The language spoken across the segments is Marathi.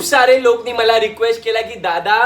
खूप सारे लोकांनी मला रिक्वेस्ट केला की दादा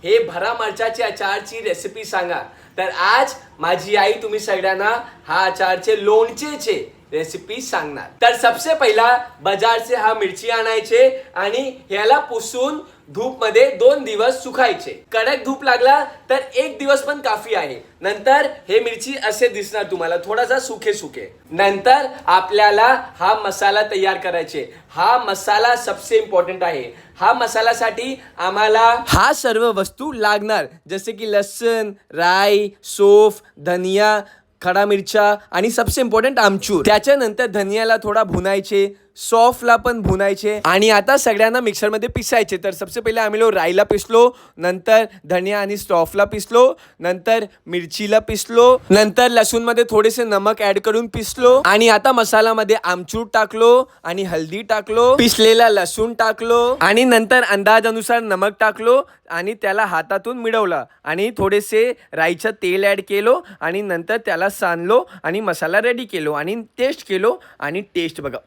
हे भरा मिरच्याचे अचारची रेसिपी सांगा. तर आज माझी आई तुम्ही सगळ्यांना हा अचारचे लोणचेचे रेसिपी सांगणार. तर सबसे पहिला बाजार से हा मिरची आणायचे आणि ह्याला पुसून धूप मध्ये 2 दिवस सुखायचे. कडक धूप लागला तर 1 दिवस पण काफी आहे. नंतर हे मिरची असे दिसणार तुम्हाला थोडासा सुखे सुखे. नंतर आपल्याला हा मसाला तयार करायचे. हा मसाला सबसे इम्पॉर्टंट आहे. हा मसाल्यासाठी आम्हाला हा सर्व वस्तू लागणार जसे की लसूण, राई, सौंफ, धनिया, खडा मिरच्या आणि सबसे इम्पॉर्टंट आमचूर. त्याच्यानंतर धनियाला थोडा भुनायचे, सौंफला पण भुनायचे आणि आता सगळ्यांना मिक्सरमध्ये पिसायचे. तर सबसे पहिले आम्ही राईला पिसलो, नंतर धनिया आणि सौंफला पिसलो, नंतर मिरचीला पिसलो, नंतर लसूणमध्ये थोडेसे नमक ऍड करून पिसलो आणि आता मसाल्यामध्ये आमचूर टाकलो आणि हल्दी टाकलो, पिसलेला लसूण टाकलो आणि नंतर अंदाजानुसार नमक टाकलो आणि त्याला हातातून मिळवला आणि थोडेसे राईचं तेल ऍड केलो आणि नंतर त्याला सांडलो आणि मसाला रेडी केलो आणि टेस्ट केलो आणि टेस्ट बघा.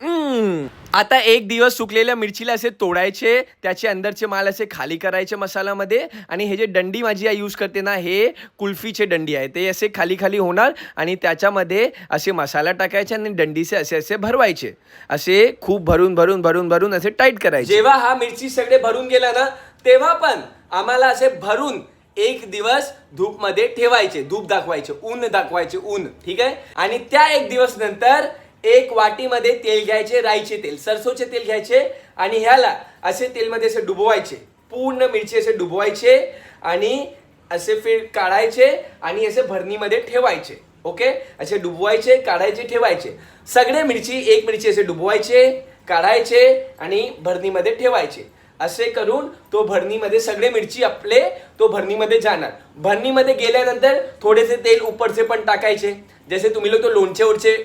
आता 1 दिवस सुकलेल्या मिरचीला असे तोडायचे, त्याचे अंदरचे माल असे खाली करायचे मसाल्यामध्ये आणि हे जे डंडी माझी आई यूज करते ना हे कुल्फीचे डंडी आहे. ते असे खाली खाली होणार आणि त्याच्यामध्ये असे मसाला टाकायचे आणि डंडीचे असे असे भरवायचे. असे खूप भरून भरून भरून भरून असे टाईट करायचे. जेव्हा हा मिरची सगळे भरून गेला ना तेव्हा पण आम्हाला असे भरून 1 दिवस धूप मध्ये ठेवायचे. धूप दाखवायचे, ऊन दाखवायचे, ऊन. ठीक आहे. आणि त्या 1 दिवस नंतर 1 वाटीमध्ये तेल घ्यायचे, राईचे तेल, सरसोचे तेल घ्यायचे आणि ह्याला असे तेलमध्ये असे डुबवायचे. पूर्ण मिरची असे डुबवायचे आणि असे फिर काढायचे आणि असे भरणीमध्ये ठेवायचे. ओके. असे डुबवायचे, काढायचे, ठेवायचे. सगळे मिरची 1 मिरची असे डुबवायचे, काढायचे आणि भरणीमध्ये ठेवायचे. असे करून तो भरणीमध्ये सगळे मिरची आपले तो भरणीमध्ये जाणार. भरणीमध्ये गेल्यानंतर थोडेसे तेल उपरचे पण टाकायचे. जसे तुम्ही लोक तो लोणचे ओढचे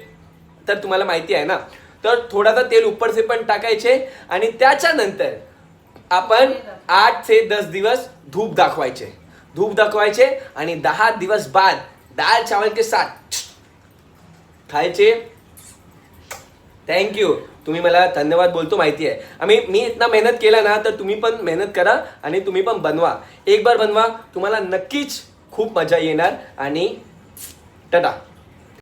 तर तुम्हाला माहिती आहे ना. तर थोडासा तेल उपरचे पण टाकायचे आणि त्याच्यानंतर आपण 8 ते 10 दिवस धूप दाखवायचे आणि 10 दिवस बाद दाल चावल के साथ खायचे. थँक्यू. तुम्ही मला धन्यवाद बोलतो माहिती आहे. मी इतना मेहनत केला ना तर तुम्ही पण मेहनत करा आणि तुम्ही पण बनवा. एक बार बनवा, तुम्हाला नक्कीच खूप मजा येणार आणि टाटा.